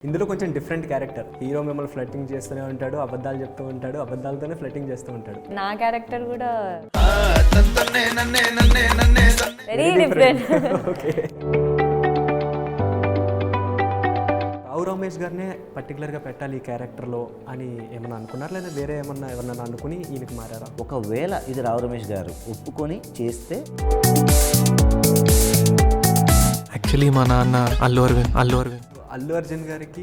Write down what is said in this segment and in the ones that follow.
ఇందులో కొంచెం different character. Hero మిమ్మల్ని ఫ్లర్టింగ్ చేస్తూనే ఉంటాడు, అబద్ధాలు చెప్తూ ఉంటాడు, అబద్ధాలతోనే ఫ్లర్టింగ్ చేస్తూ ఉంటాడు. నా క్యారెక్టర్ కూడా very different. Okay, Rao Ramesh గారినే పర్టికులర్గా పెట్టాలి ఈ క్యారెక్టర్లో అని ఏమన్నా అనుకున్నారు, లేదా వేరే ఏమన్నా ఎవరన్నా అనుకుని ఈయనకి మారారా? ఒకవేళ ఇది రావు రమేష్ గారు ఒప్పుకొని చేస్తే, యాక్చువల్లీ మా నాన్న అల్లు అర్జున్ గారికి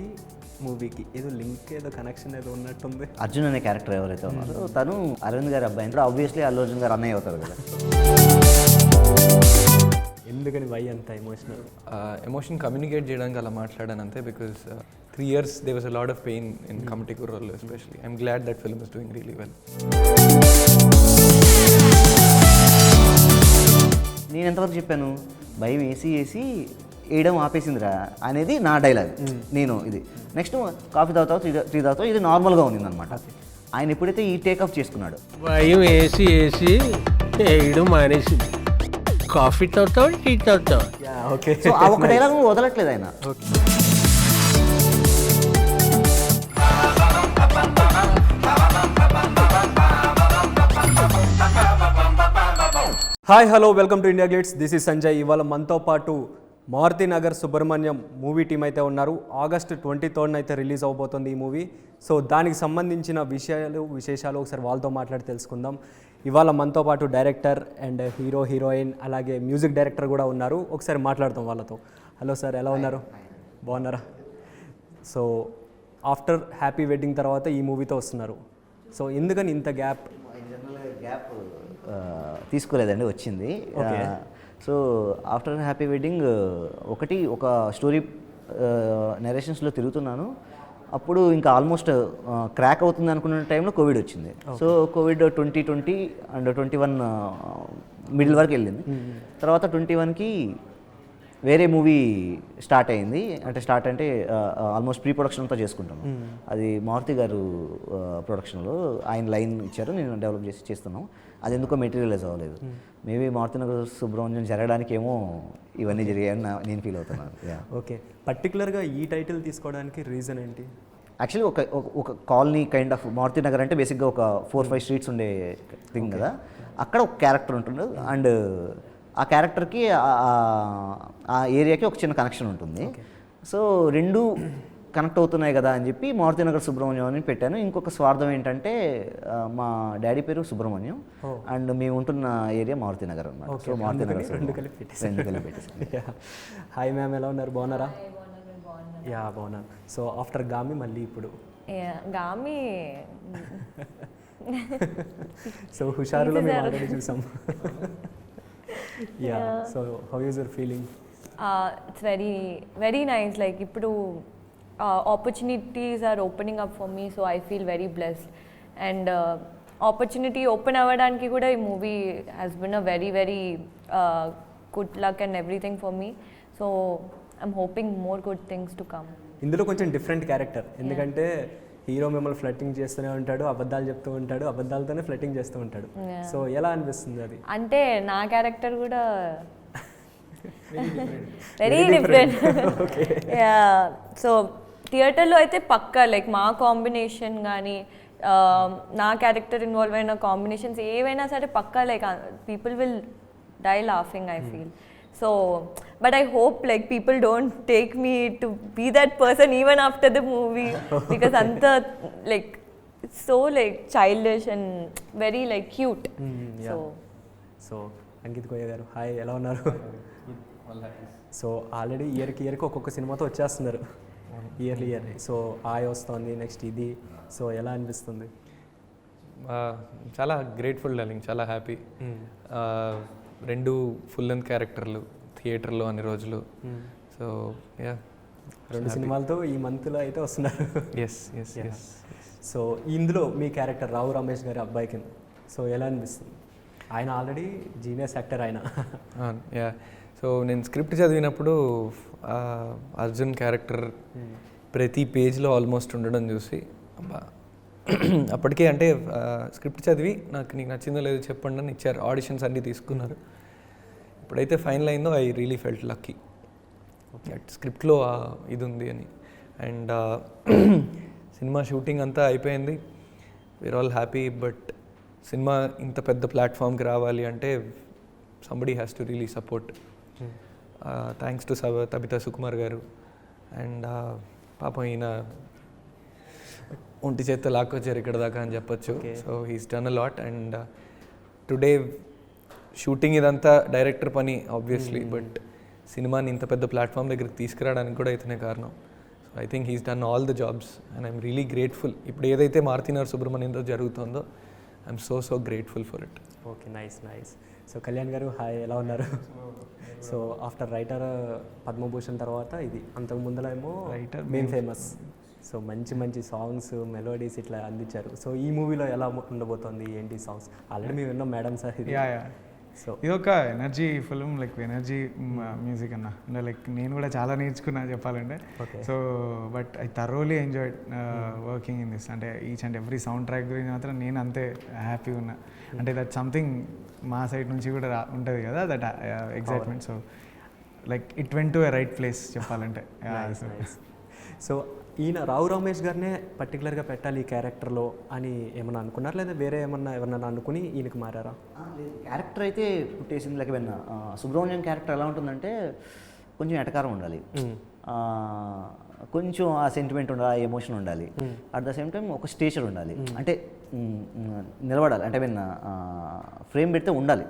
మూవీకి ఏదో లింక్, ఏదో కనెక్షన్ ఏదో ఉన్నట్టుంది. అర్జున్ అనే క్యారెక్టర్ ఎవరైతే ఉన్నారో తను అరవింద్ గారి అబ్బాయి అంటే ఆబ్వియస్లీ అల్లు అర్జున్ గారు అన్నయ్య అవుతారు కదా. ఎందుకని వై అంత ఎమోషనల్? ఎమోషన్ కమ్యూనికేట్ చేయడానికి అలా మాట్లాడాను అంతే. Because 3 years there was a lot of pain in Kamati Kurrallu especially. I'm glad that film is doing really well. నేను ఎంతవరకు చెప్పాను, భయం వేసి వేయడం ఆపేసిందిరా అనేది నా డైలాగ్. నేను ఇది నెక్స్ట్ కాఫీ తాగుతావు, టీ తాగుతావు, ఇది నార్మల్గా ఉంది అనమాట. ఆయన ఎప్పుడైతే ఈ టేకప్ చేసుకున్నాడు, భయం వేసి వేయడం మానేసి కాఫీ తాగుతావు, టీ తాగుతావు. ఓకే, సో ఆ ఒక డైలాగ్ వదలట్లేదు ఆయన. Hi, hello, welcome to India glitz. This is Sanjay. ఇవాళ మనతో పాటు మారుతి నగర్ సుబ్రహ్మణ్యం మూవీ టీం అయితే ఉన్నారు. August 23rd అయితే రిలీజ్ అవబోతుంది ఈ మూవీ. సో దానికి సంబంధించిన విశేషాలు ఒకసారి వాళ్ళతో మాట్లాడి తెలుసుకుందాం. ఇవాళ మనతో పాటు డైరెక్టర్ అండ్ హీరోయిన్ అలాగే మ్యూజిక్ డైరెక్టర్ కూడా ఉన్నారు. ఒకసారి మాట్లాడతాం వాళ్ళతో. హలో సార్, ఎలా ఉన్నారు? బాగున్నారా? సో ఆఫ్టర్ హ్యాపీ వెడ్డింగ్ తర్వాత ఈ మూవీతో వస్తున్నారు. సో ఎందుకని ఇంత గ్యాప్ తీసుకోలేదండి, వచ్చింది. సో ఆఫ్టర్ హ్యాపీ వెడ్డింగ్ ఒక స్టోరీ నెరేషన్స్లో తిరుగుతున్నాను. అప్పుడు ఇంకా ఆల్మోస్ట్ క్రాక్ అవుతుంది అనుకున్న టైంలో కోవిడ్ వచ్చింది. సో కోవిడ్ 2020 అండ్ 21 మిడిల్ వరకు వెళ్ళింది. తర్వాత 21కి వేరే మూవీ స్టార్ట్ అయింది. స్టార్ట్ అంటే ఆల్మోస్ట్ ప్రీ ప్రొడక్షన్ అంతా చేసుకుంటాము. అది మారుతి గారు ప్రొడక్షన్లో ఆయన లైన్ ఇచ్చారు, నేను డెవలప్ చేస్తున్నాం. అది ఎందుకో మెటీరియలైజ్ అవ్వలేదు. మేబీ మారుతి నగర్ సుబ్రహ్మణ్యం జరగడానికి ఏమో ఇవన్నీ జరిగాయని నేను ఫీల్ అవుతున్నాను. ఓకే, పర్టికులర్గా ఈ టైటిల్ తీసుకోవడానికి రీజన్ ఏంటి? యాక్చువల్లీ ఒక colony kind of, Maruti Nagar అంటే బేసిక్గా ఒక 4-5 స్ట్రీట్స్ ఉండే థింగ్ కదా. అక్కడ ఒక క్యారెక్టర్ ఉంటుంది అండ్ ఆ క్యారెక్టర్కి ఆ ఏరియాకి ఒక చిన్న కనెక్షన్ ఉంటుంది. సో రెండు కనెక్ట్ అవుతున్నాయి కదా అని చెప్పి మారుతి నగర్ సుబ్రహ్మణ్యం అని పెట్టాను. ఇంకొక స్వార్థం ఏంటంటే మా డాడీ పేరు సుబ్రహ్మణ్యం అండ్ మేము ఉంటున్న ఏరియా మారుతి నగర్ అన్నమాట. సో మారుతి నగర్ రెండు కలిపి పెట్టేసి. హాయ్ మ్యామ్, ఎలా ఉన్నారు? బాగున్నారా? యా, బాగున్నాను. సో ఆఫ్టర్ గామి మళ్ళీ ఇప్పుడు గామి. సో హుషారులో మేము ఆల్రెడీ చూసాం. Yeah, so how is your feeling? It's very nice. Like ఇప్పుడు opportunities are opening up for me, so I feel very blessed. And opportunity open అవ్వడానికి కూడా ఈ movie has been a very good luck and everything for me. So I'm hoping more good things to come. ఇందులో కొంచెం different character. ఎందుకంటే hero మిమ్మల్ని flirting చేస్తూనే ఉంటాడు, అబద్ధాలు చెప్తూ ఉంటాడు, అబద్ధాలతోనే ఫ్లర్టింగ్ చేస్తూ ఉంటాడు. సో ఎలా అనిపిస్తుంది అది? అంటే నా క్యారెక్టర్ కూడా వెరీ డిఫరెంట్. సో థియేటర్లో అయితే పక్కా లైక్ మా కాంబినేషన్ కానీ నా క్యారెక్టర్ ఇన్వాల్వ్ అయిన కాంబినేషన్స్ ఏవైనా సరే పక్కా like people will die laughing, I feel. So, but I hope like people don't take me to be that person even after the movie because anta like it's so like childish and very like cute. So Ankit Koya garu, hi, ఎలా ఉన్నారు? So already ఇయర్కి ఒక్కొక్క సినిమాతో వచ్చేస్తున్నారు, year. So ఆయ్ వస్తుంది, next ఇది. So ఎలా అనిపిస్తుంది? చాలా గ్రేట్ఫుల్ డార్లింగ్, చాలా హ్యాపీ. 2 ఫుల్ లెంత్ క్యారెక్టర్లు థియేటర్లో అన్ని రోజులు. సో యా, 2 సినిమాలతో ఈ మంత్లో అయితే వస్తున్నారు. ఎస్. సో ఇందులో మీ క్యారెక్టర్ రావు రమేష్ గారి అబ్బాయి కింద. సో ఎలా అనిపిస్తుంది? ఆయన ఆల్రెడీ జీనియస్ యాక్టర్ ఆయన. యా, సో నేను స్క్రిప్ట్ చదివినప్పుడు అర్జున్ క్యారెక్టర్ ప్రతి పేజ్లో ఆల్మోస్ట్ ఉండడం చూసి అప్పటికే అంటే స్క్రిప్ట్ చదివి నీకు నచ్చిందో లేదో చెప్పండి అని ఇచ్చారు. ఆడిషన్స్ అన్నీ తీసుకున్నారు. ఎప్పుడైతే ఫైనల్ అయిందో ఐ రియలీ ఫెల్ట్ లక్కీ. స్క్రిప్ట్లో ఇది ఉంది అని. అండ్ సినిమా షూటింగ్ అంతా అయిపోయింది, we're all happy. But cinema ఇంత పెద్ద ప్లాట్ఫామ్కి రావాలి అంటే somebody has to really support. Thanks to Tabitha Sukumar గారు. అండ్ పాపం ఈయన ఒంటి చేత్తో లాక్కొచ్చారు ఇక్కడ దాకా అని చెప్పొచ్చు. So he's done a lot. And today shooting ఇదంతా డైరెక్టర్ పని ఆబ్వియస్లీ, బట్ సినిమాని ఇంత పెద్ద ప్లాట్ఫామ్ దగ్గరికి తీసుకురావడానికి కూడా ఇతనే కారణం. So I think he's done all the jobs and I'm really grateful. ఇప్పుడు ఏదైతే మారుతినగర్ సుబ్రహ్మణ్యంతో జరుగుతుందో I'm so grateful for it. Okay, nice. So Kalyan గారు హాయ్, ఎలా ఉన్నారు? సో ఆఫ్టర్ రైటర్ పద్మభూషణ్ తర్వాత ఇది, అంతకు ముందరేమో రైటర్ మెయిన్ ఫేమస్. సో మంచి సాంగ్స్, మెలోడీస్ ఇట్లా అందించారు. సో ఈ మూవీలో ఎలా ఉండబోతోంది, ఏంటి సాంగ్స్? ఆల్రెడీ మేము విన్నాం మేడం సార్ ఇది. సో ఇది ఒక energy film, like energy music అన్న, అంటే లైక్ నేను కూడా చాలా నేర్చుకున్నా చెప్పాలంటే. So but I thoroughly enjoyed working in this. అంటే each and every soundtrack గురించి మాత్రం నేను అంతే హ్యాపీగా ఉన్నా. అంటే దట్ సంథింగ్ మా సైడ్ నుంచి కూడా ఉంటుంది కదా, that excitement. So like it went to a right place చెప్పాలంటే. సో ఈయన రావు రమేష్ గారినే పర్టికులర్గా పెట్టాలి ఈ క్యారెక్టర్లో అని ఏమన్నా అనుకున్నారు, లేదా వేరే ఎవరన్నా అనుకుని ఈయనకి మారారా? క్యారెక్టర్ అయితే పుట్టేసింది. లేక విన్నా సుబ్రహ్మణ్యం క్యారెక్టర్ ఎలా ఉంటుందంటే కొంచెం ఎటకారం ఉండాలి, కొంచెం ఆ సెంటిమెంట్ ఉండాలి, ఆ ఎమోషన్ ఉండాలి, అట్ ద సేమ్ టైం ఒక స్టేచర్ ఉండాలి. అంటే నిలబడాలి, అంటే ఫ్రేమ్ పెడితే ఉండాలి.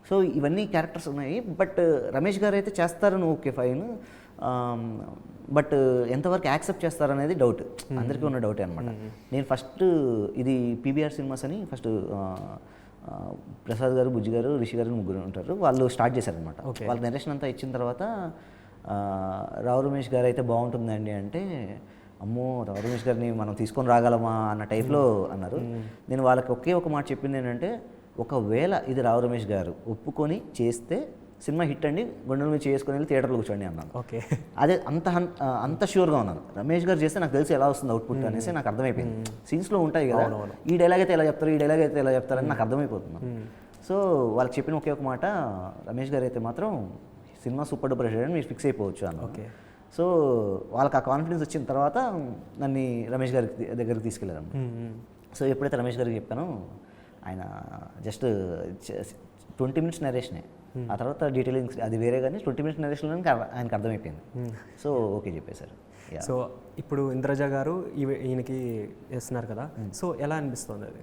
సో ఇవన్నీ క్యారెక్టర్స్ ఉన్నాయి. బట్ రమేష్ గారు అయితే చేస్తారని ఓకే ఫైన్, బట్ ఎంతవరకు యాక్సెప్ట్ చేస్తారనేది డౌట్, అందరికీ ఉన్న డౌటే అనమాట. నేను ఫస్ట్ ఇది పీబీఆర్ సినిమాస్ అని ఫస్ట్ ప్రసాద్ గారు, బుజ్జి గారు, రిషి గారు ముగ్గురు ఉంటారు, వాళ్ళు స్టార్ట్ చేశారనమాట. వాళ్ళ నెరేషన్ అంతా ఇచ్చిన తర్వాత రావు రమేష్ గారు అయితే బాగుంటుందండి అంటే, అమ్మో రావు రమేష్ గారిని మనం తీసుకొని రాగలమా అన్న టైప్లో అన్నారు. నేను వాళ్ళకి ఒకే ఒక మాట చెప్పింది ఏంటంటే, ఒకవేళ ఇది రావు రమేష్ గారు ఒప్పుకొని చేస్తే సినిమా హిట్ అండి, గుండెల మీద చేసుకుని వెళ్ళి థియేటర్లో కూర్చోండి అన్నాను. ఓకే, అదే అంత ష్యూర్గా ఉన్నాను. రమేష్ గారు చేస్తే నాకు తెలిసి ఎలా వస్తుంది అవుట్పుట్ అనేసి నాకు అర్థమైపోయింది. సీన్స్లో ఉంటాయి కదా, ఈ డైలాగ్ అయితే ఎలా చెప్తారు, ఈ డైలాగ్ అయితే ఎలా చెప్తారని నాకు అర్థమైపోతుంది. సో వాళ్ళకి చెప్పిన ఒకే ఒక మాట, రమేష్ గారు అయితే మాత్రం సినిమా సూపర్ డూపర్ హిట్ అని మీరు ఫిక్స్ అయిపోవచ్చు అన్న. ఓకే, సో వాళ్ళకి ఆ కాన్ఫిడెన్స్ వచ్చిన తర్వాత నన్ను రమేష్ గారి దగ్గరికి తీసుకెళ్ళారు. సో ఎప్పుడైతే రమేష్ గారికి చెప్పానో ఆయన జస్ట్ 20 minutes నరేషనే, ఆ తర్వాత డీటెయిలింగ్ అది వేరే, కానీ 20 minutes నరేషన్లో ఆయనకు అర్థమైపోయింది. సో ఓకే చెప్పేశారు. సో ఇప్పుడు ఇంద్రజ గారు ఈయనకి వేస్తున్నారు కదా, సో ఎలా అనిపిస్తుంది అది?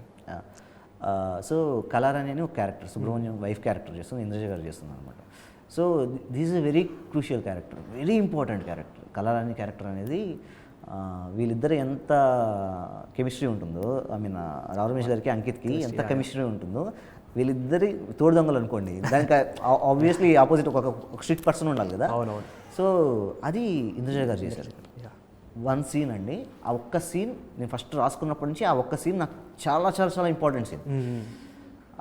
సో కళారాణి అని ఒక క్యారెక్టర్, సుబ్రహ్మణ్యం వైఫ్ క్యారెక్టర్ చేస్తుంది, ఇంద్రజ గారు చేస్తున్నారు అనమాట. So this is a very crucial character, very important character. Kalarani character అనేది వీళ్ళిద్దరు ఎంత కెమిస్ట్రీ ఉంటుందో, ఐ మీన్ రావు రమేష్ గారికి అంకిత్కి ఎంత కెమిస్ట్రీ ఉంటుందో, వీళ్ళిద్దరి తోడు దొంగలు అనుకోండి, దానికి ఆబ్వియస్లీ ఆపోజిట్ ఒక స్ట్రిక్ట్ పర్సన్ ఉండాలి కదా. అవునవును. సో అది ఇంద్రజ గారు చేశారు. వన్ సీన్ అండి, ఆ ఒక్క సీన్ నేను ఫస్ట్ రాసుకున్నప్పటి నుంచి ఆ ఒక్క సీన్ నాకు చాలా చాలా చాలా ఇంపార్టెంట్ సీన్.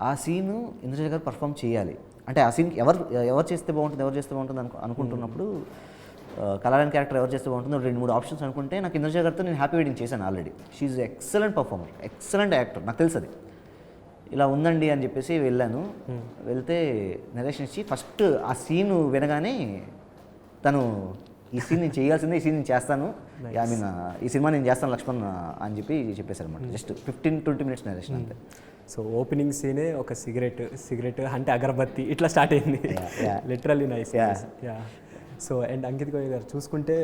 ఆ సీను ఇంద్రజ గారు పర్ఫామ్ చేయాలి. అంటే ఆ సీన్కి ఎవరు చేస్తే బాగుంటుంది అనుకుంటున్నప్పుడు కళారాణి క్యారెక్టర్ ఎవరు చేస్తే బాగుంటుందో 2-3 ఆప్షన్స్ అనుకుంటే నాకు ఇంద్రజ గారితో నేను హ్యాపీ వెడ్డింగ్ చేశాను already. She's excellent performer, excellent actor, నాకు తెలుసు అది. ఇలా ఉందండి అని చెప్పేసి వెళ్ళాను. వెళ్తే నరేషన్ ఇచ్చి ఫస్ట్ ఆ సీను వినగానే తను ఈ సీన్ నేను చేయాల్సిందే, ఈ సీన్ నేను చేస్తాను, ఐ మీన్ ఈ సినిమా నేను చేస్తాను లక్ష్మణ్ అని చెప్పేశారు అనమాట. జస్ట్ 15-20 minutes నరేషన్ అంతే. సో ఓపెనింగ్ సీనే ఒక సిగరెట్ అంటే అగరబత్తి ఇట్లా స్టార్ట్ అయింది, literally nice. Yeah. So and Ankit Goyal గారు చూసుకుంటే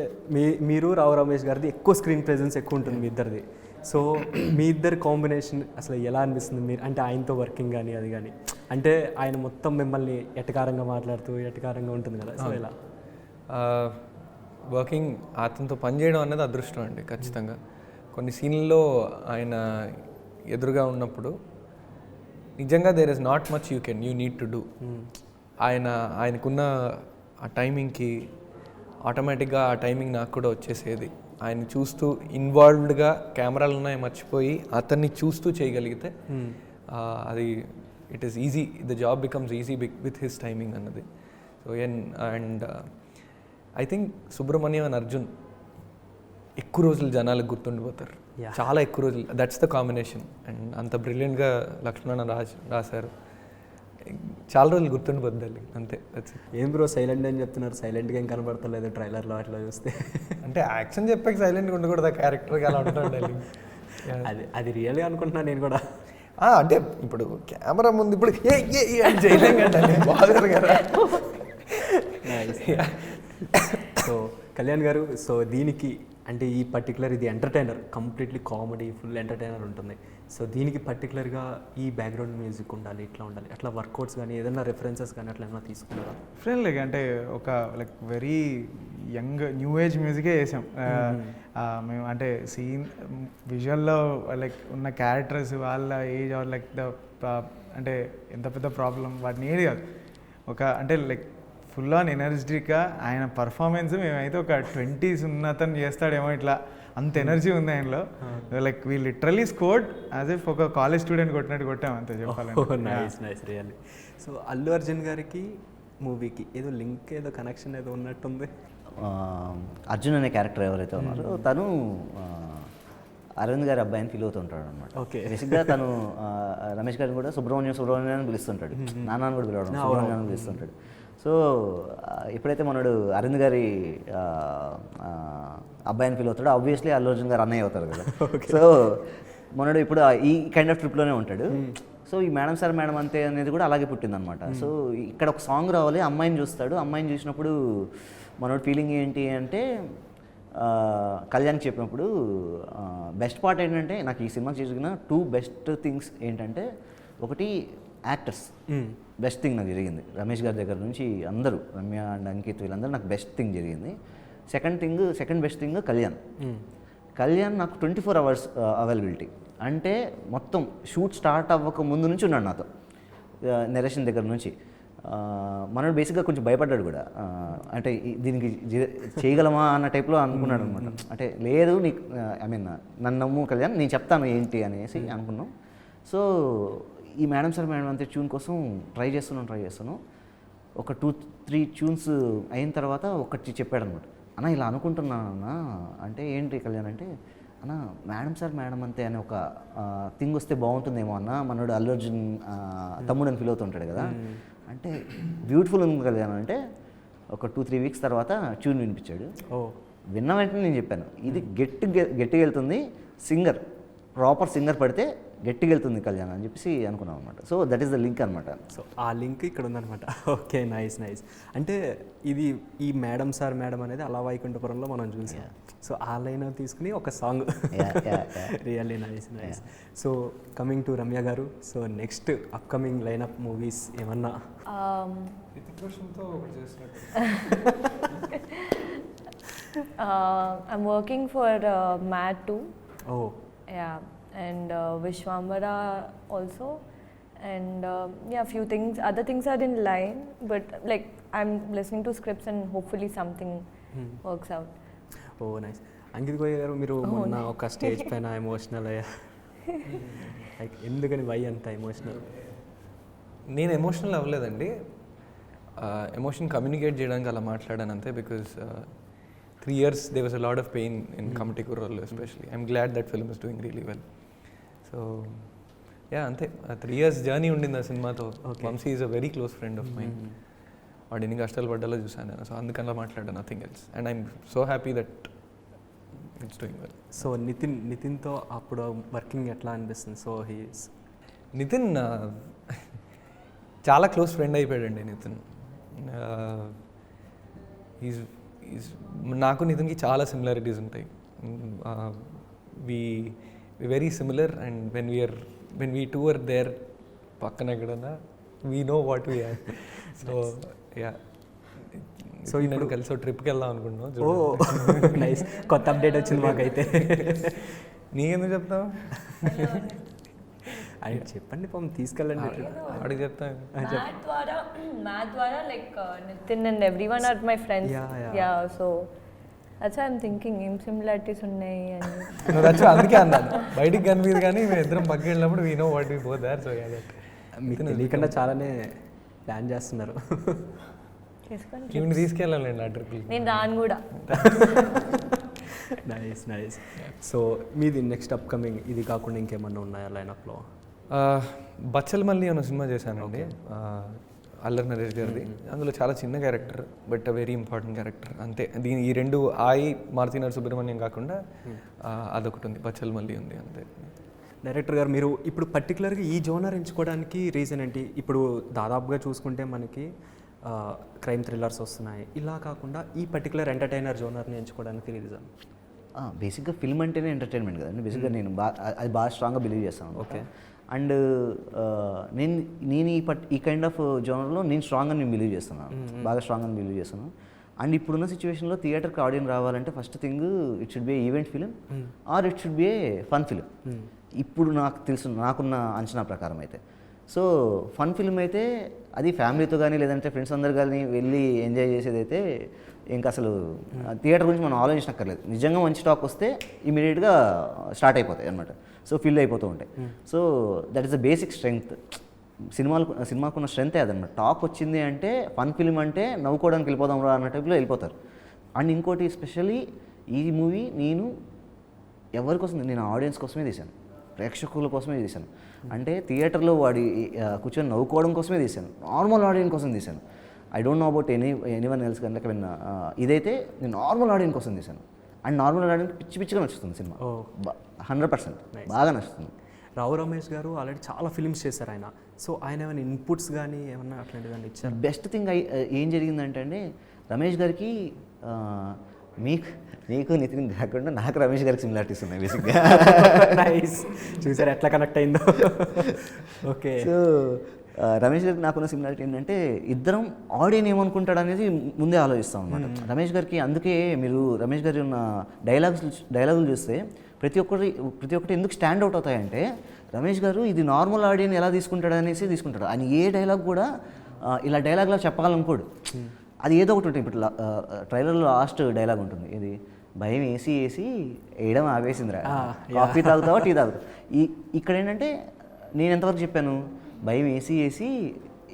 మీరు రావు రమేష్ గారిది ఎక్కువ స్క్రీన్ ప్రెజెన్స్ ఎక్కువ ఉంటుంది మీ ఇద్దరిది. సో మీ ఇద్దరి కాంబినేషన్ అసలు ఎలా అనిపిస్తుంది మీరు, అంటే ఆయనతో వర్కింగ్ కానీ అది కానీ, అంటే ఆయన మొత్తం మిమ్మల్ని ఎటకారంగా మాట్లాడుతూ ఎటకారంగా ఉంటుంది కదా, సో ఎలా? వర్కింగ్ అతనితో పనిచేయడం అనేది అదృష్టం అండి ఖచ్చితంగా. కొన్ని సీన్లలో ఆయన ఎదురుగా ఉన్నప్పుడు నిజంగా there is not much you need to do. ఆయనకున్న ఆ టైమింగ్కి ఆటోమేటిక్గా ఆ టైమింగ్ నాకు కూడా వచ్చేసేది. ఆయన చూస్తూ ఇన్వాల్వ్డ్గా కెమెరాలు ఉన్నాయి మర్చిపోయి అతన్ని చూస్తూ చేయగలిగితే అది it is easy, the job becomes easy with his timing అన్నది. So and I think Subrahmanyam and Arjun ఎక్కువ రోజులు జనాలకు గుర్తుండిపోతారు, చాలా ఎక్కువ రోజులు. That's the combination. అండ్ అంత బ్రిలియంట్గా లక్ష్మణ రాశారు. చాలా రోజులు గుర్తుండిపోద్ది అంతే. That's it. ఏం బ్రో సైలెంట్ అని చెప్తున్నారు, సైలెంట్గా ఏం కనబడతలేదు ట్రైలర్లో అట్లా చూస్తే. అంటే యాక్షన్ చెప్పాక సైలెంట్గా ఉండకూడదు, ఆ క్యారెక్టర్కి అలా ఉంటాడు. అది రియల్గా అనుకుంటున్నా నేను కూడా. అంటే ఇప్పుడు కెమెరా ముందు ఇప్పుడు చేయలేం కంటే బాగా కదా. సో కళ్యాణ్ గారు, సో దీనికి అంటే ఈ పర్టికులర్ ఇది entertainer, completely comedy, full entertainer ఉంటుంది. సో దీనికి పర్టికులర్గా ఈ బ్యాక్గ్రౌండ్ మ్యూజిక్ ఉండాలి, ఇట్లా ఉండాలి, అట్లా వర్కౌట్స్ కానీ ఏదైనా రెఫరెన్సెస్ కానీ అట్లా ఏమైనా తీసుకున్నారా? డిఫరెంట్ లైక్ అంటే ఒక like very young new age మ్యూజికే వేసాం మేము. అంటే సీన్ విజువల్లో లైక్ ఉన్న క్యారెక్టర్స్ వాళ్ళ ఏజ్ ఆర్ లైక్ ద అంటే ఎంత పెద్ద ప్రాబ్లం వాటిని ఏది కాదు, ఒక అంటే లైక్ ఫుల్ ఆన్ ఎనర్జెటిక్గా ఆయన పర్ఫార్మెన్స్ మేమైతే ఒక 20s ఉన్నతను చేస్తాడేమో ఇట్లా, అంత ఎనర్జీ ఉంది ఆయనలో. Like we literally scored as if ఒక కాలేజ్ స్టూడెంట్ కొట్టినట్టు కొట్టాం అంతే చెప్పాలంటే. Nice really. So Allu Arjun గారికి మూవీకి ఏదో లింక్, ఏదో కనెక్షన్ ఏదో ఉన్నట్టుంది. అర్జున్ అనే క్యారెక్టర్ ఎవరైతే ఉన్నారో తను అరవింద్ గారి అబ్బాయిని ఫీల్ అవుతుంటాడు అనమాట. ఓకే. బేసిక్గా తను రమేష్ గారిని కూడా సుబ్రహ్మణ్యం అని పిలుస్తుంటాడు, నాన్న కూడా పిలవడం సుబ్రహ్మణ్యం అని పిలుస్తుంటాడు. సో ఎప్పుడైతే మనడు అరవింద్ గారి అబ్బాయిని ఫీల్ అవుతాడో ఆబ్వియస్లీ అల్లు అర్జున్ గారు అన్నయ్య అవుతారు కదా. సో మనడు ఇప్పుడు ఈ కైండ్ ఆఫ్ ట్రిప్లోనే ఉంటాడు. సో ఈ మేడం సార్ మేడం అంతే అనేది కూడా అలాగే పుట్టిందనమాట. సో ఇక్కడ ఒక సాంగ్ రావాలి, అమ్మాయిని చూస్తాడు. అమ్మాయిని చూసినప్పుడు మనోడు ఫీలింగ్ ఏంటి అంటే కళ్యాణ్కి చెప్పినప్పుడు బెస్ట్ పార్ట్ ఏంటంటే నాకు ఈ సినిమాకి జరిగిన 2 బెస్ట్ థింగ్స్ ఏంటంటే, ఒకటి యాక్టర్స్ బెస్ట్ థింగ్ నాకు జరిగింది. రమేష్ గారి దగ్గర నుంచి అందరూ, రమ్య అండ్ అంకిత్ వీళ్ళందరూ నాకు బెస్ట్ థింగ్ జరిగింది. సెకండ్ బెస్ట్ థింగ్ కళ్యాణ్ నాకు 24 hours అవైలబిలిటీ. అంటే మొత్తం షూట్ స్టార్ట్ అవ్వక ముందు నుంచి ఉన్నాడు నాతో, నెరేషన్ దగ్గర నుంచి. మనోడు బేసిక్గా కొంచెం భయపడ్డాడు కూడా, అంటే దీనికి చేయగలమా అన్న టైప్లో అనుకున్నాడు అనమాట. అంటే లేదు నీకు నన్ను నమ్ము కళ్యాణ్, నేను చెప్తాను ఏంటి అనేసి అనుకున్నాం. సో ఈ మేడం సార్ మేడం అంతే ట్యూన్ కోసం ట్రై చేస్తున్నాను. ఒక 2-3 ట్యూన్స్ అయిన తర్వాత ఒకటి చెప్పాడు అనమాట, అన్న ఇలా అనుకుంటున్నానన్నా. అంటే ఏంటి కళ్యాణ్ అంటే, అన్న మేడం సార్ మేడం అంతే అనే ఒక థింగ్ వస్తే బాగుంటుందేమో అన్న, మనోడు అల్లు అర్జున్ తమ్ముడు అని ఫీల్ అవుతుంటాడు కదా. అంటే బ్యూటిఫుల్ ఉంది కళ్యాణ్ అంటే ఒక 2-3 weeks తర్వాత ట్యూన్ వినిపించాడు. విన్న వెంటనే నేను చెప్పాను, ఇది గట్టిగా వెళ్తుంది, ప్రాపర్ సింగర్ పడితే గట్టిగా వెళ్తుంది కళ్యాణ్ అని చెప్పేసి అనుకున్నాం అనమాట. So that is the link అనమాట. సో ఆ లింక్ ఇక్కడ ఉందన్నమాట. Okay, nice. అంటే ఇది ఈ మేడం సార్ మేడం అనేది అలా వైకుంఠపురంలో మనం చూసాం. సో ఆ లైన్ తీసుకుని ఒక song, really nice. So coming to Ramya garu, so next upcoming lineup movies ఏమన్నా? I'm working for Mad 2. Oh. Yeah, and Vishwambara also, and few things, other things are in line, but like I'm listening to scripts and hopefully something works out. Oh, nice. Ankit గోయ గారు, మీరు మొన్న ఒక stage పైన emotional అయ్యారు. Like ఎందుకని, why అంత emotional? నేను emotional అవ్వలేదండి, ఎమోషన్ కమ్యూనికేట్ చేయడానికి అలా మాట్లాడాను అంతే. Because 3 years there was a lot of pain in Kamati Kurrallu especially. I'm glad that film is doing really well. So yeah, ante 3 years journey undindi aa cinema tho. Vamsi is a very close friend of mine. Vaadu inni kashtalu paddalo chusanu. So andukana matlada nothing else, and I'm so happy that it's doing well. So Nitin తో అప్పుడు working ఎట్లా అనిపిస్తుంది? So Nitin చాలా close friend అయిపోయాడండి Nitin. నాకు నితిన్కి చాలా similarities ఉంటాయి. We very similar, and when we two are there పక్కన ఎక్కడన్నా we know what we have. So yeah, so నేను కలిసి ట్రిప్కి వెళ్దాం అనుకుంటున్నాం. ఓ నైస్, కొత్త అప్డేట్ వచ్చింది మాకైతే. నీకెందుకు చెప్తావు? ఆయన చెప్పండి, పాపం తీసుకెళ్ళండి. అడిగి చెప్తాను. Math ద్వారా like Nitin and everyone are my friends. Yeah, so that's why I'm thinking ఏం similarities ఉన్నాయి అని. అందుకే అన్నాను, బయటికి కనిపించదు కానీ మేము ఇద్దరం పక్కకి వెళ్ళినప్పుడు we know what we both there. So మీకు తెలియకుండా చాలానే ప్లాన్ చేస్తున్నారు. ఇవన్నీ తీసుకెళ్ళాలండి ఆ ట్రిప్కి. నేను రాను కూడా. నైస్. సో మీది నెక్స్ట్ అప్కమింగ్ ఇది కాకుండా ఇంకేమన్నా ఉన్నాయా లైనప్లో? బచ్చల్ మల్లి అన్న సినిమా చేశానండి. అల్లరి నరేష్ గారిది. అందులో చాలా చిన్న character but very important character అంతే. ఈ రెండు మారుతినగర్ సుబ్రహ్మణ్యం కాకుండా అదొకటి ఉంది, పచ్చల్ మల్లి ఉంది అంతే. డైరెక్టర్ గారు మీరు ఇప్పుడు పర్టికులర్గా ఈ జోనర్ ఎంచుకోవడానికి రీజన్ ఏంటి? ఇప్పుడు దాదాపుగా చూసుకుంటే మనకి క్రైమ్ థ్రిల్లర్స్ వస్తున్నాయి, ఇలా కాకుండా ఈ పర్టికులర్ ఎంటర్టైనర్ జోనర్ని ఎంచుకోవడానికి రీజన్? బేసిక్గా ఫిల్మ్ అంటేనే ఎంటర్టైన్మెంట్ కదండి. బేసిక్గా నేను అది బాగా స్ట్రాంగ్గా బిలీవ్ చేస్తాను. ఓకే. అండ్ నేను ఈ కైండ్ ఆఫ్ జోనర్లో నేను స్ట్రాంగ్గా నేను బిలీవ్ చేస్తున్నాను, బాగా స్ట్రాంగ్గా బిలీవ్ చేస్తున్నాను. అండ్ ఇప్పుడున్న సిచ్యువేషన్లో థియేటర్కి ఆడియన్స్ రావాలంటే first thing it should be event film or it should be a fun film. ఇప్పుడు నాకున్న అంచనా ప్రకారం అయితే సో ఫన్ ఫిల్మ్ అయితే అది ఫ్యామిలీతో కానీ లేదంటే ఫ్రెండ్స్ అందరు కానీ వెళ్ళి ఎంజాయ్ చేసేది అయితే ఇంకా అసలు థియేటర్ గురించి మనం ఆలోచించక్కర్లేదు. నిజంగా మంచి టాక్ వస్తే ఇమీడియట్గా స్టార్ట్ అయిపోతాయి అనమాట. సో ఫిల్ అయిపోతూ ఉంటాయి. So that is the basic strength. సినిమాకున్న స్ట్రెంగ్తే అదనమాట. టాక్ వచ్చింది అంటే ఫన్ ఫిల్మ్ అంటే నవ్వుకోవడానికి వెళ్ళిపోదాం రా అన్న టైప్లో వెళ్ళిపోతారు. అండ్ ఇంకోటి స్పెషల్లీ ఈ మూవీ నేను ఎవరి కోసం, నేను ఆడియన్స్ కోసమే తీశాను, ప్రేక్షకుల కోసమే తీశాను. అంటే థియేటర్లో వాడి కూర్చొని నవ్వుకోవడం కోసమే తీశాను, నార్మల్ ఆడియన్స్ కోసం తీశాను. I don't know about anyone else కనుక ఇదైతే నేను నార్మల్ ఆడియన్స్ కోసం తీశాను. అండ్ నార్మల్ ఆడియన్స్ పిచ్చిగా నచ్చుతుంది సినిమా, 100% బాగా నచ్చుతుంది. రావు రమేష్ గారు ఆల్రెడీ చాలా ఫిల్మ్స్ చేశారు ఆయన. సో ఆయన ఏమైనా ఇన్పుట్స్ కానీ ఏమన్నా అట్లాంటివి కానీ ఇచ్చారు? బెస్ట్ థింగ్ ఏం జరిగిందంటే అండి, రమేష్ గారికి మీకు నితిన్ కాకుండా నాకు రమేష్ గారికి సిమిలారిటీస్ ఉన్నాయి బేసిక్గా. నైస్, చూసారు ఎట్లా కనెక్ట్ అయిందో. ఓకే. సో రమేష్ గారికి నాకున్న సిమిలారిటీ ఏంటంటే ఇద్దరం ఆడియన్ ఏమనుకుంటాడు అనేది ముందే ఆలోచిస్తాం అనమాట. రమేష్ గారికి అందుకే మీరు రమేష్ గారి ఉన్న డైలాగులు చూస్తే ప్రతి ఒక్కటి ఎందుకు స్టాండ్ అవుట్ అవుతాయంటే రమేష్ గారు ఇది నార్మల్ ఆడియన్ ఎలా తీసుకుంటాడు అనేసి తీసుకుంటాడు. ఆయన ఏ డైలాగ్ కూడా ఇలా డైలాగ్లా చెప్పాలనుకోడు. అది ఏదో ఒకటి ఉంటుంది. ఇప్పుడు ట్రైలర్లో లాస్ట్ డైలాగ్ ఉంటుంది, ఇది భయం వేసి వేయడం ఆపేసిందిరా, కాఫీ తాగుతావా టీ తాగుతావు. ఇక్కడ ఏంటంటే నేను ఎంతవరకు చెప్పాను, భయం వేసి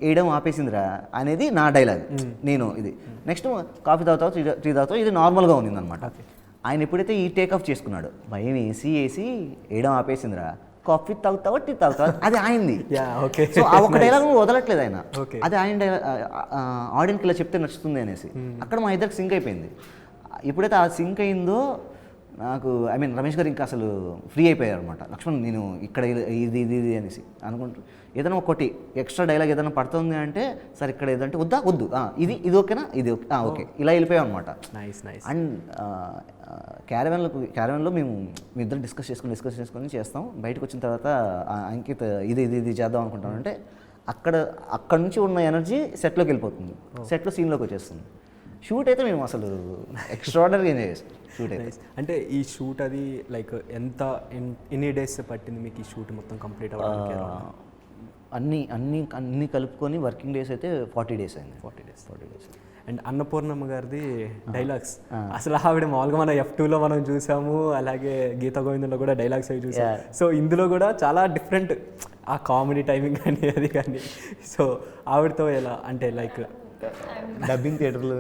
వేయడం ఆపేసిందిరా అనేది నా డైలాగ్. నేను ఇది నెక్స్ట్ కాఫీ తాగుతావు టీ తాగుతావు ఇది నార్మల్గా ఉంది అనమాట. ఆయన ఎప్పుడైతే ఈ టేక్ ఆఫ్ చేసుకున్నాడు, భయం వేసి వేయడం ఆపేసిందిరా, కాఫీ తాగుతావా టీ తాగుతావా, అది ఆయనది. సో ఆ ఒక డైలాగ్ వదలట్లేదు ఆయన, అది ఆయన ఆడియన్కి ఇలా చెప్తే నచ్చుతుంది అనేసి. అక్కడ మా ఇద్దరికి సింక్ అయిపోయింది. ఎప్పుడైతే ఆ సింక్ అయిందో నాకు రమేష్ గారు ఇంకా అసలు ఫ్రీ అయిపోయారు అనమాట. లక్ష్మణ్ నేను ఇక్కడ ఇది అనేసి అనుకుంటూ ఏదైనా ఒకటి ఎక్స్ట్రా డైలాగ్ ఏదైనా పడుతుంది అంటే సార్ ఇక్కడ ఏదంటే వద్దు ఇది ఓకేనా, ఇది ఓకే, ఇలా వెళ్ళిపోయాం అనమాట. అండ్ క్యారవాన్లో మేము ఇద్దరు డిస్కస్ చేసుకొని చేస్తాం. బయటకు వచ్చిన తర్వాత అంకిత్ ఇది చేద్దాం అనుకుంటాం అంటే అక్కడ నుంచి ఉన్న ఎనర్జీ సెట్లోకి వెళ్ళిపోతుంది, సెట్లో సీన్లోకి వచ్చేస్తుంది. షూట్ అయితే మేము అసలు ఎక్స్ట్రాడనరీగా ఎంజాయ్ చేస్తాం. షూట్ అయితే అంటే ఈ షూట్ అది లైక్ ఎన్ని డేస్ పట్టింది మీకు ఈ షూట్ మొత్తం కంప్లీట్ అవ్వడానికి? అన్నీ కలుపుకొని వర్కింగ్ డేస్ అయితే 40 days అయింది. 40 days. అండ్ అన్నపూర్ణమ్మ గారిది డైలాగ్స్ అసలు ఆవిడ మామూలుగా మన F2లో మనం చూసాము, అలాగే గీత గోవిందంలో కూడా డైలాగ్స్ అవి చూసాం. సో ఇందులో కూడా చాలా డిఫరెంట్ ఆ కామెడీ టైమింగ్ కానీ అది కానీ. సో ఆవిడతో ఎలా అంటే లైక్ డబ్బింగ్ థియేటర్లో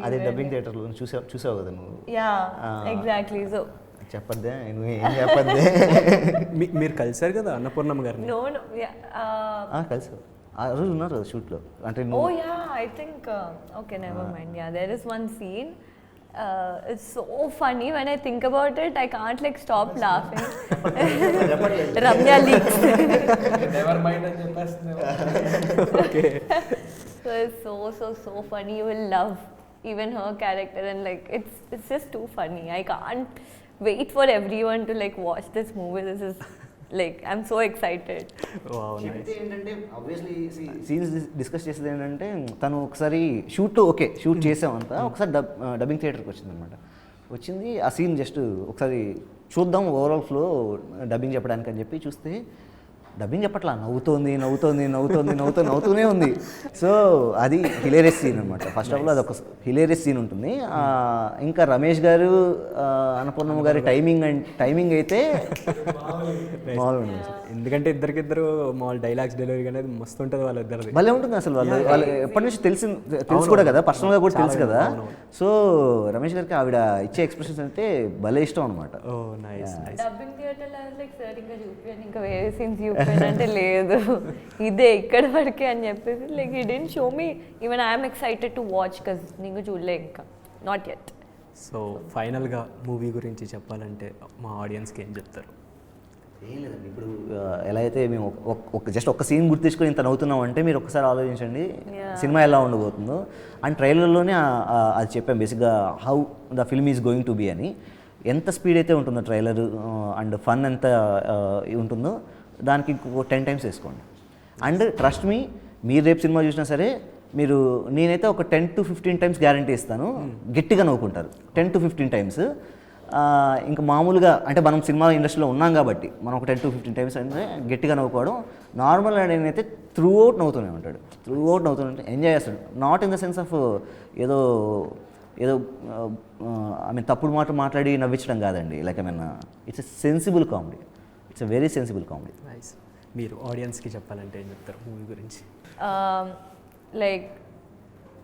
అదే డబ్బింగ్ థియేటర్లో చూసావు కదా నువ్వు? ఎగ్జాక్ట్లీ. సో చెప్పద్దే నువ్వు ఏం చెప్పద్దే. మీరు కలిసారు కదా అన్నపూర్ణమ్మ గారిని? కలిసావు ఆ రోజు ఉన్నారు షూట్లో అంటే? Oh yeah, I think okay, never mind. Yeah, there is one scene. It's so funny when I think about it. I can't like stop laughing. Ramya leaks. Never mind అని చెప్పేస్తుంది. Okay. So it's so funny. You will love even her character, and like it's just too funny. I can't wait for everyone to like watch this movie. This is like I'm so excited. Wow, nice. ఏంటంటే obviously scenes discuss చేసేది ఏంటంటే తను ఒకసారి shoot చేసామంతా ఒకసారి dubbing థియేటర్కి వచ్చింది. ఆ scene just ఒకసారి చూద్దాం ఓవరాల్ ఫ్లో డబ్బింగ్ చెప్పడానికి అని చెప్పి చూస్తే డబ్బింగ్ చెప్పట్లా, నవ్వుతూనే ఉంది. సో అది హిలేరియస్ సీన్ అనమాట. ఫస్ట్ ఆఫ్ ఆల్ అది ఒక హిలేరియస్ సీన్ ఉంటుంది. ఇంకా రమేష్ గారు అన్నపూర్ణమ్మ గారి టైమింగ్ అయితే మామూలు ఉంటుంది. ఎందుకంటే ఇద్దరు మామూలు డైలాగ్స్ డెలివరీ అనేది మస్తు ఉంటుంది వాళ్ళిద్దరిది. భలే ఉంటుంది అసలు. వాళ్ళు ఎప్పటి నుంచి తెలుసు కూడా కదా, పర్సనల్గా కూడా తెలుసు కదా. సో రమేష్ గారికి ఆవిడ ఇచ్చే ఎక్స్ప్రెషన్స్ అంటే భలే ఇష్టం అనమాట. డబ్బింగ్ థియేటర్లో లైక్ సార్ ఇంకా చూపించండి, ఇంకా వేరే సీన్స్ చెప్పానంటే లేదు ఇదే ఇక్కడ వరకే అని చెప్పేసి లైక్ ఈ didn't show me even I'm excited to watch cause నీకు చూడలే ఇంకా నాట్ యెట్. సో ఫైనల్గా మూవీ గురించి చెప్పాలంటే మా ఆడియన్స్కి ఏం చెప్తారు? ఏం లేదండి, ఇప్పుడు ఎలా అయితే మేము జస్ట్ ఒక సీన్ గుర్తు తెచ్చుకొని ఇంత నవ్వుతున్నాం అంటే మీరు ఒకసారి ఆలోచించండి సినిమా ఎలా ఉండబోతుందో. అండ్ ట్రైలర్లోనే అది చెప్పాం బేసిక్గా how the film is going to be అని. ఎంత స్పీడ్ అయితే ఉంటుందో ట్రైలర్ అండ్ ఫన్ ఎంత ఉంటుందో దానికి ఇంకో 10 times వేసుకోండి. అండ్ ట్రస్ట్ మీ, మీరు రేపు సినిమా చూసినా సరే మీరు నేనైతే ఒక 10 to 15 times గ్యారంటీ ఇస్తాను, గట్టిగా నవ్వుకుంటారు 10 to 15 times. ఇంకా మామూలుగా అంటే మనం సినిమా ఇండస్ట్రీలో ఉన్నాం కాబట్టి మనం ఒక 10 to 15 times అంటే గట్టిగా నవ్వుకోవడం. నార్మల్ నేనైతే త్రూ అవుట్ నవ్వుతూనే ఉంటాడు, ఎంజాయ్ చేస్తాడు. Not in the sense of ఏదో ఐ మీన్ తప్పుడు మాట మాట్లాడి నవ్వించడం కాదండి. Like I mean it's a sensible comedy, it's a very sensible comedy. Nice. మీరు ఆడియన్స్కి చెప్పాలంటే ఏం చెప్తారు మూవీ గురించి? Like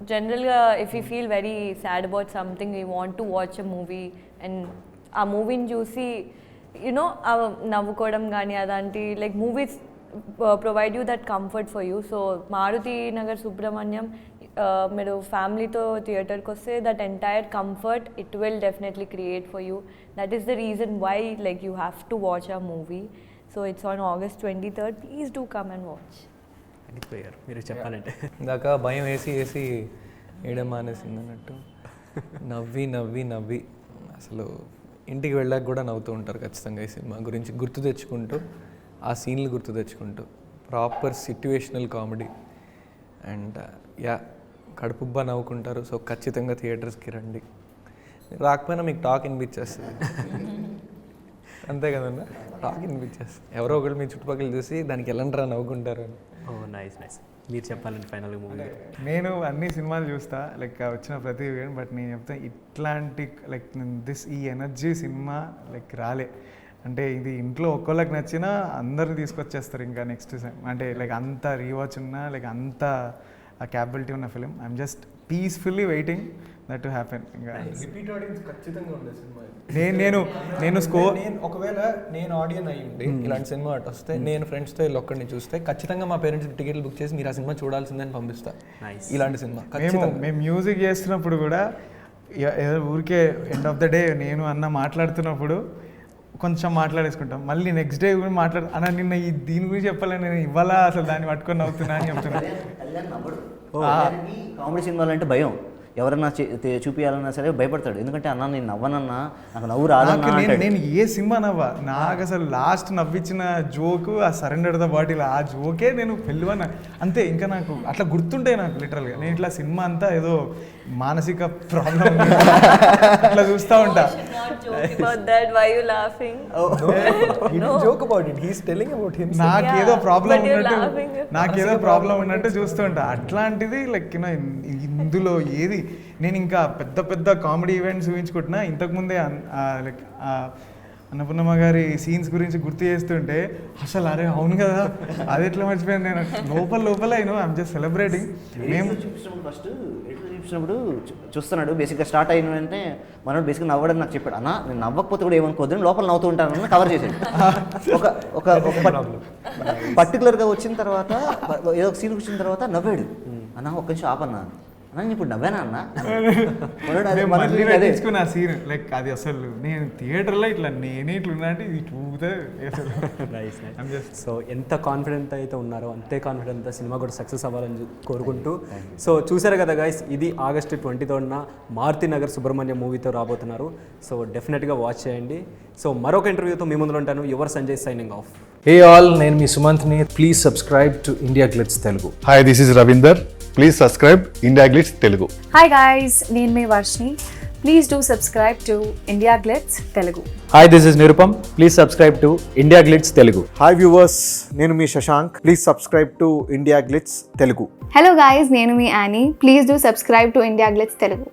generally if we feel very sad about something we want to watch a movie and ఆ మూవీని చూసి నవ్వుకోవడం కానీ అదంటి like movies provide you that comfort for you. So Maruti Nagar Subrahmanyam మీరు ఫ్యామిలీతో థియేటర్కి వస్తే that entire comfort it will definitely create for you. That is the reason why like you have to watch a movie. So it's on August 23rd. Please do come and watch. అడిగిపోయారు మీరు చెప్పాలంటే. ఇందాక భయం వేసి వేయడం మానేసింది అన్నట్టు నవ్వి నవ్వి నవ్వి అసలు ఇంటికి వెళ్ళాక కూడా నవ్వుతూ ఉంటారు ఖచ్చితంగా ఈ సినిమా గురించి గుర్తు తెచ్చుకుంటూ, ఆ సీన్లు గుర్తు తెచ్చుకుంటూ. ప్రాపర్ సిట్యుయేషనల్ కామెడీ అండ్ కడుపుబ్బా నవ్వుకుంటారు. సో ఖచ్చితంగా థియేటర్స్కి రండి. రాకపోయినా మీకు టాక్ వినిపించేస్తుంది, అంతే కదన్నా, టాక్ వినిపించేస్తుంది. ఎవరో ఒకళ్ళు మీ చుట్టుపక్కల చూసి దానికి ఎలాంటి నవ్వుకుంటారు అని. Nice nice. మీరు చెప్పాలంటే ఫైనల్గా మూవీ? నేను అన్ని సినిమాలు చూస్తా లైక్ వచ్చిన ప్రతి బట్ నేను చెప్తాను ఇట్లాంటి లైక్ ఈ ఎనర్జీ సినిమా లైక్ రాలే. అంటే ఇది ఇంట్లో ఒక్కొక్కరికి నచ్చినా అందరిని తీసుకొచ్చేస్తారు ఇంకా నెక్స్ట్ అంటే లైక్ అంత రీవాచ్ ఉన్నా లైక్ అంత ఆ క్యాపబిలిటీ ఉన్న film. I'm just peacefully waiting that to happen. ఇంకా రిపీట్ ఆడియన్స్ ఖచ్చితంగా ఉండే సినిమా. నేను స్కోర్ ఒకవేళ నేను ఆడియన్ అయ్యి ఉండి ఇలాంటి సినిమా అటు వస్తే నేను ఫ్రెండ్స్తో వెళ్ళి ఒక్కడిని చూస్తే ఖచ్చితంగా మా పేరెంట్స్కి టికెట్లు బుక్ చేసి మీరు ఆ సినిమా చూడాల్సిందని పంపిస్తా. ఇలాంటి సినిమా మేము మ్యూజిక్ చేస్తున్నప్పుడు కూడా ఊరికే ఎండ్ ఆఫ్ ద డే నేను అన్న మాట్లాడుతున్నప్పుడు కొంచెం మాట్లాడేసుకుంటాం, మళ్ళీ నెక్స్ట్ డే కూడా అన్న నిన్న దీని గురించి చెప్పాలని నేను ఇవాళ అసలు దాన్ని పట్టుకొని అవుతున్నా అని చెప్తున్నా. కామెడీ సినిమాలు అంటే భయం, ఎవరన్నా చూపించాలన్నా సరే భయపడతాడు. ఎందుకంటే అన్న నేను నవ్వనన్నా, నాకు నవ్వు రాదన్నా. నేను ఏ సినిమా నవ్వా, నాకు అసలు లాస్ట్ నవ్వించిన జోకు ఆ సరెండర్ ద బాటిల్ ఆ జోకే నేను పెళ్ళివన్నా అంతే. ఇంకా నాకు అట్లా గుర్తుంటాయి నాకు లిటరల్గా. నేను ఇట్లా సినిమా అంతా ఏదో మానసిక ప్రాబ్లం అట్లా చూస్తూ ఉంటా. నాకేదో ప్రాబ్లం ఉన్నట్టు చూస్తూ ఉంటా. అట్లాంటిది లైక్ ఇందులో ఏది నేను ఇంకా పెద్ద పెద్ద కామెడీ ఈవెంట్స్ ఊహించుకుంటున్నా. ఇంతకుముందే లైక్ అన్నపూర్ణమ్మ గారి సీన్స్ గురించి గుర్తు చేస్తుంటే అసలు అరే అవును కదా అది ఎట్లా మర్చిపోయాను నేను. లోపల ఐఎమ్ జస్ట్ సెలబ్రేటింగ్. మేము చూసినప్పుడు చూస్తున్నాడు బేసిక్గా స్టార్ట్ అయిన వెంటనే మనోడు బేసిక్గా నవ్వడం నాకు చెప్పాడు. అన్న నేను నవ్వకపోతే కూడా ఏమనుకోద్దు, లోపల నవ్వుతూ ఉంటాను కవర్ చేశాడు. ఒక పర్టికులర్గా వచ్చిన తర్వాత ఏదో ఒక సీన్ వచ్చిన తర్వాత నవ్వాడు. అన్న ఒక్క నిమిషం ఆపన్నా అన్న ఇప్పుడు నవ్వానా అన్న తీసుకున్న సీన్ లైక్ అది అసలు నేను థియేటర్లో నేనే ఇట్లా అంటే ఇది చూపుతే. సో ఎంత కాన్ఫిడెంట్ అయితే ఉన్నారో అంతే కాన్ఫిడెంట్ సినిమా కూడా సక్సెస్ అవ్వాలని కోరుకుంటూ. సో చూసారు కదా గైస్, ఇది August 23rd మారుతి నగర్ సుబ్రహ్మణ్యం మూవీతో రాబోతున్నారు. సో డెఫినెట్గా వాచ్ చేయండి. సో మరొక ఇంటర్వ్యూతో మీ ముందు ఉంటాను. Your Sanjay signing off. Hey all, నేను మీ సుమంత్ని. Please subscribe to India Glitz Telugu. Hi, this is Ravinder. Please subscribe India Glitz Telugu. Hi guys, నేను మీ Varshini. Please do subscribe to India Glitz Telugu. Hi, this is Nirupam. Please subscribe to India Glitz Telugu. Hi viewers, నేను మీ Shashank. Please subscribe to India Glitz Telugu. Hello guys, నేను మీ Annie. Please do subscribe to India Glitz Telugu.